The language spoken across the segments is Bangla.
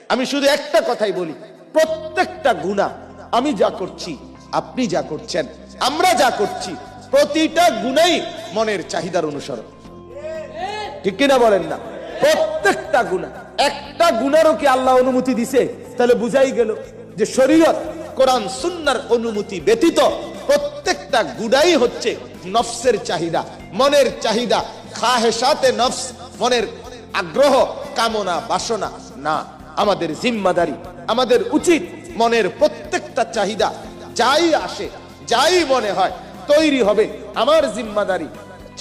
আমি শুধু একটা কথাই বলি, প্রত্যেকটা গুনাহ, আমি যা করছি, আপনি যা করছেন, আমরা যা করছি, প্রতিটা গুনাহই মনের চাহিদার অনুসরণ। ঠিক কিনা বলেন না? প্রত্যেকটা গুনাহ। একটা গুনাহরও কি আল্লাহ অনুমতি দিছে? তাহলে বুঝাই গেল যে শরীয়ত, কোরআন সুন্নাহর অনুমতি ব্যতীত প্রত্যেকটা গুনাহই হচ্ছে নফসের চাহিদা, মনের চাহিদা, খাহেশাতে নফস, মনের আগ্রহ, কামনা, বাসনা না। আমাদের জিম্মাদারি, আমাদের উচিত মনের প্রত্যেকটা চাহিদা যাই আসে, যাই মনে হয় তৈরি হবে, আমার জিম্মাদারি,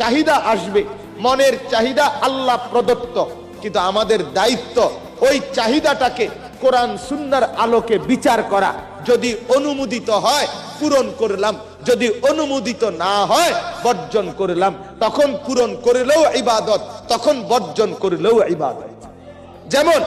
চাহিদা আসবে, মনের চাহিদা আল্লাহ প্রদত্ত, কিন্তু আমাদের দায়িত্ব ওই চাহিদাটাকে কোরআন সুন্নাহর আলোকে বিচার করা। যদি অনুমোদিত হয় পূরণ করলাম, যদি অনুমোদিত না হয় বর্জন করলাম। তখন পূরণ করলেও ইবাদত, তখন বর্জন করলেও ইবাদত। যেমন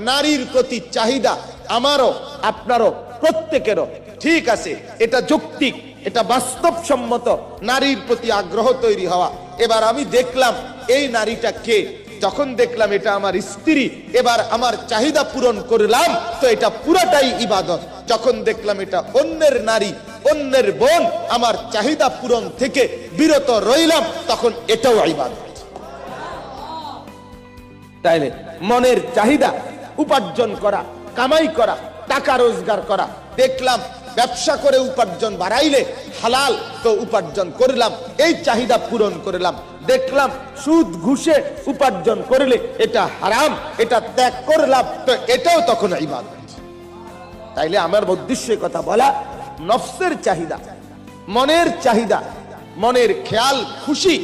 নারীর প্রতি চাহিদা আমারও, আপনারও, প্রত্যেকেরও, ঠিক আছে, এটা যৌক্তিক, এটা বাস্তবসম্মত, নারীর প্রতি আগ্রহ তৈরি হওয়া। এবার আমি দেখলাম এই নারীটা কে, যখন দেখলাম এটা আমার স্ত্রী, এবার আমার চাহিদা পূরণ করলাম, তো এটা পুরাটাই ইবাদত। যখন দেখলাম এটা অন্যের নারী, অন্যের বোন, আমার চাহিদা পূরণ থেকে বিরত রইলাম, তখন এটাও ইবাদত। তাইলে মনের চাহিদা উপার্জন করা, কামাই করা, টাকা রোজগার করা, দেখলাম ব্যবসা করে উপার্জন বাড়াইলে হালাল, তো উপার্জন করলাম, এই চাহিদা পূরণ করলাম। দেখলাম সুদ ঘুষে উপার্জন করলে এটা হারাম, এটা ত্যাগ করলাম, তো এটাও তখন ইবাদত। তাইলে আমার উদ্দেশ্যে কথা বলা, নফসের চাহিদা, মনের চাহিদা, মনের খেয়াল, খুশি,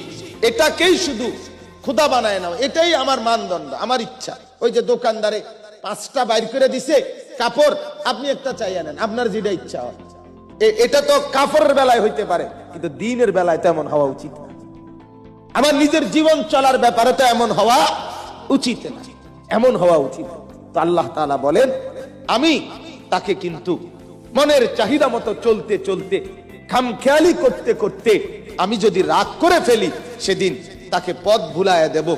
এটাকেই শুধু খুদা বানায় নাও, এটাই আমার মানদণ্ড, আমার ইচ্ছা। ওই যে দোকানদারে 5টা বাইর করে দিছে কাপড়, আপনি একটা চাইয়া নেন, আপনার যেটা ইচ্ছা হয়। এটা তো কাপড়ের বেলায় হইতে পারে, কিন্তু দ্বীনের বেলায় তো এমন হওয়া উচিত না। আমার নিজের জীবন চলার ব্যাপারে তো এমন হওয়া উচিত না, এমন হওয়া উচিত। তো আল্লাহ তাআলা বলেন, আমি তাকে কিন্তু মনের চাহিদা মতো চলতে চলতে, খামখেয়ালি করতে করতে আমি যদি রাগ করে ফেলি, সেদিন তাকে পথ ভুলায় দেব,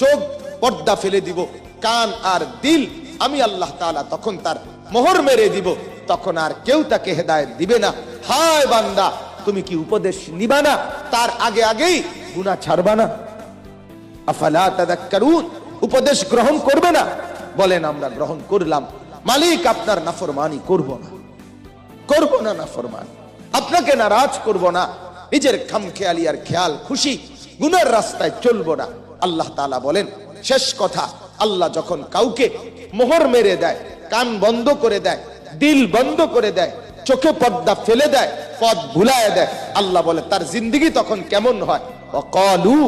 চোখ পর্দা ফেলে দিব, কান আর দিল আমি আল্লাহ তাআলা তখন তার মোহর মেরে দিব, তখন আর কেউ তাকে হেদায়েত দিবে না। হায় বান্দা, তুমি কি উপদেশ নিবা না? তার আগে আগেই গুনাহ ছাড়বা না? আফালা তাযাক্কারুন, উপদেশ গ্রহণ করবে না? বলেন আমরা গ্রহণ করলাম, মালিক আপনার নাফরমানি করব না, করব না নাফরমানি, আপনাকে নারাজ করব না, নিজের খামখেয়ালি আর খেয়াল খুশি গুনার রাস্তায় চলবো না। আল্লাহ তাআলা বলেন, শেষ কথা, আল্লাহ যখন কাউকে মোহর মেরে দেয়, কান বন্ধ করে দেয়, দিল বন্ধ করে দেয়, চোখে পর্দা ফেলে দেয়, পথ ভুলায় দেয়, আল্লাহ বলে তার জিন্দেগি তখন কেমন হয়? ওয়াকালু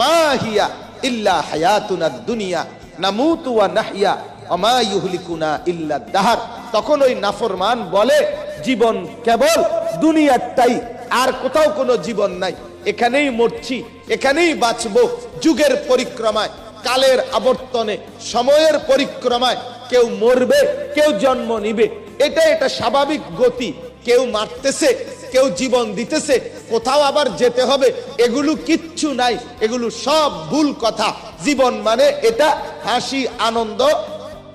মা হিয়া ইল্লা হায়াতুনাদ দুনিয়া নামুতু ওয়া নাহইয়া ওয়া মা ইউহলিকুনা ইল্লা দাহর। তখন ওই নাফরমান বলে, জীবন কেবল দুনিয়াটাই, আর কোথাও কোনো জীবন নাই, এখানেই মরছি, এখানেই বাঁচবো। যুগের পরিক্রমায়, কালের আবর্তনে, সময়ের পরিক্রমায় কেউ মরবে, কেউ জন্ম নিবে, এটা স্বাভাবিক গতি। কেউ মারতেছে, কেউ জীবন দিতেছে, কোথাও আবার যেতে হবে, এগুলো কিচ্ছু নাই, এগুলো সব ভুল কথা। জীবন মানে এটা হাসি, আনন্দ,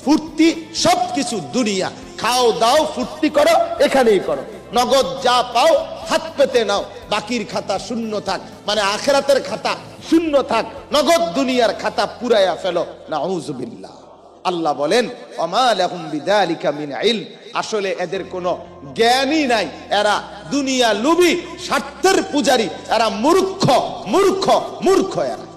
ফুর্তি, সবকিছু দুনিয়া। খাও দাও, ফুর্তি করো, এখানেই করো, নগদ যা পাও হাত পেতে নাও, বাকির খাতা শূন্য থাক, মানে আখিরাতের খাতা শূন্য থাক, নগদ দুনিয়ার খাতা পুরাইয়া ফেলো। নাউযুবিল্লাহ। আল্লাহ বলেন, ওমা লাহুম বিযালিকা মিন ইলম, আসলে এদের কোনো জ্ঞানই নাই, এরা দুনিয়া লুবি, স্বার্থের পূজারী, এরা মূর্খ, মূর্খ, মূর্খ এরা।